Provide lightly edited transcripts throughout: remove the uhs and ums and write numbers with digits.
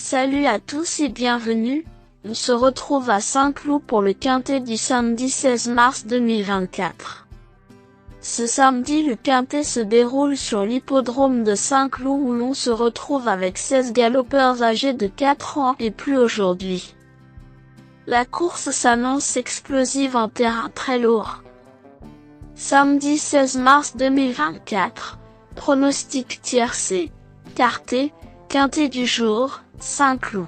Salut à tous et bienvenue, on se retrouve à Saint-Cloud pour le quintet du samedi 16 mars 2024. Ce samedi, le quintet se déroule sur l'hippodrome de Saint-Cloud où l'on se retrouve avec 16 galopeurs âgés de 4 ans et plus aujourd'hui. La course s'annonce explosive en terrain très lourd. Samedi 16 mars 2024, pronostic tiercé, quarté, quintet du jour, Saint-Cloud.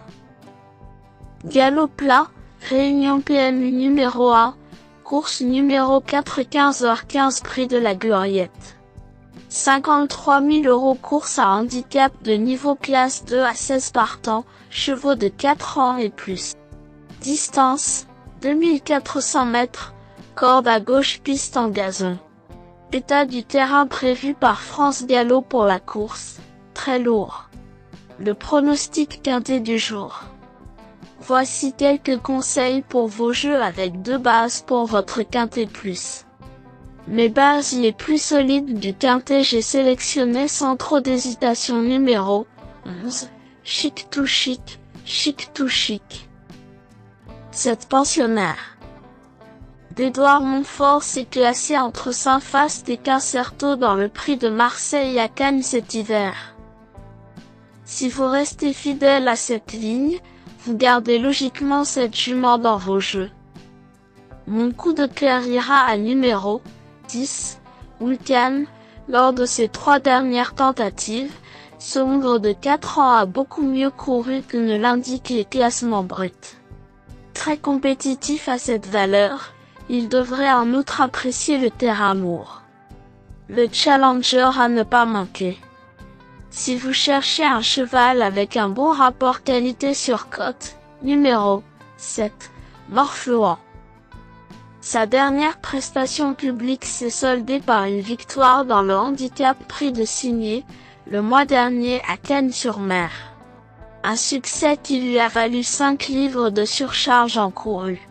Galop plat, réunion PMU numéro 1, course numéro 4 15h15 prix de la Gloriette. 53 000 € course à handicap de niveau classe 2 à 16 partants, chevaux de 4 ans et plus. Distance, 2400 mètres, corde à gauche piste en gazon. État du terrain prévu par France Galop pour la course, très lourd. Le pronostic quintet du jour. Voici quelques conseils pour vos jeux avec 2 bases pour votre quintet plus. Mes bases les plus solides du quintet, j'ai sélectionné sans trop d'hésitation numéro 11, Chic to Chic, Chic to Chic. 7 pensionnaires. d'Édouard Montfort s'est classé entre Saint-Faст et Quincerto dans le prix de Marseille à Cannes cet hiver. Si vous restez fidèle à cette ligne, vous gardez logiquement cette jument dans vos jeux. Mon coup de cœur ira à numéro 10, Vulcan. Lors de ses 3 dernières tentatives, ce hongre de 4 ans a beaucoup mieux couru que ne l'indiquent les classements bruts. Très compétitif à cette valeur, il devrait en outre apprécier le terrain lourd. Le challenger à ne pas manquer. Si vous cherchez un cheval avec un bon rapport qualité sur cote, numéro 7, Morfluent. Sa dernière prestation publique s'est soldée par une victoire dans le handicap prix de Signé, le mois dernier à Cannes-sur-Mer. Un succès qui lui a valu 5 livres de surcharge encourue.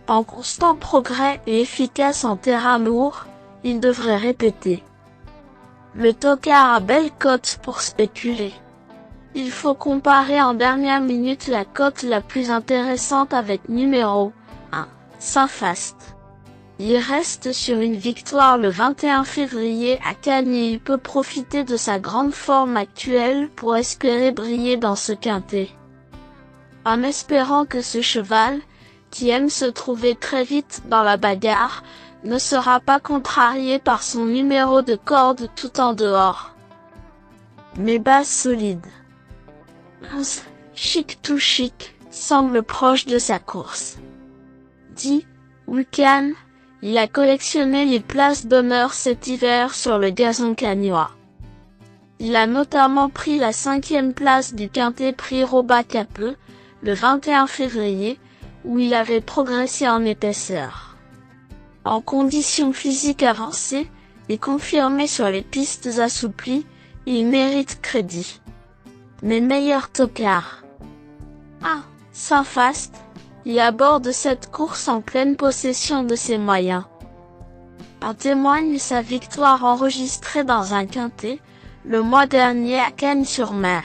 En constant progrès et efficace en terrain lourd, il devrait répéter. Le tocard a belle cote pour spéculer. Il faut comparer en dernière minute la cote la plus intéressante avec numéro 1, Saint-Faст. Il reste sur une victoire le 21 février à Cannes et il peut profiter de sa grande forme actuelle pour espérer briller dans ce quintet. En espérant que ce cheval, qui aime se trouver très vite dans la bagarre, ne sera pas contrarié par son numéro de corde tout en dehors. Mes bases solides. 11. Chic to Chic, semble proche de sa course. 10. Vulcan, il a collectionné les places d'honneur cet hiver sur le gazon cannois. Il a notamment pris la 5e place du quintet prix Robacapeux, le 21 février, où il avait progressé en épaisseur. En conditions physiques avancées, et confirmé sur les pistes assouplies, il mérite crédit. Mes meilleurs tocards. 1. Saint-Faст, il aborde cette course en pleine possession de ses moyens. En témoigne sa victoire enregistrée dans un quintet, le mois dernier à Cannes-sur-Mer.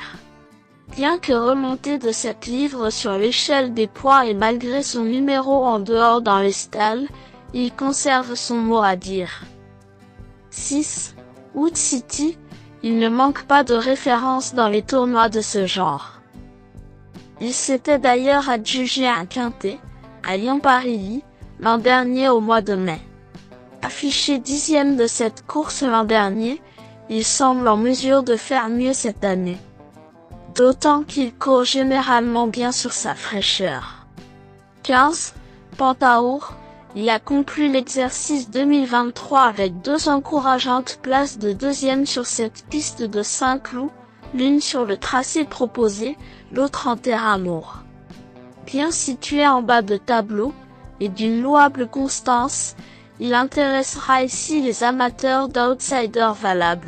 Bien que remonté de 7 livres sur l'échelle des poids et malgré son numéro en dehors dans les stalles, il conserve son mot à dire. 6. Wood City, il ne manque pas de références dans les tournois de ce genre. Il s'était d'ailleurs adjugé un quintet, à Lyon-Paris, l'an dernier au mois de mai. Affiché 10e de cette course l'an dernier, il semble en mesure de faire mieux cette année. D'autant qu'il court généralement bien sur sa fraîcheur. 15. Pentaour, il a conclu l'exercice 2023 avec 2 encourageantes places de 2e sur cette piste de Saint-Cloud, l'une sur le tracé proposé, l'autre en terrain lourd. Bien situé en bas de tableau, et d'une louable constance, il intéressera ici les amateurs d'outsiders valables.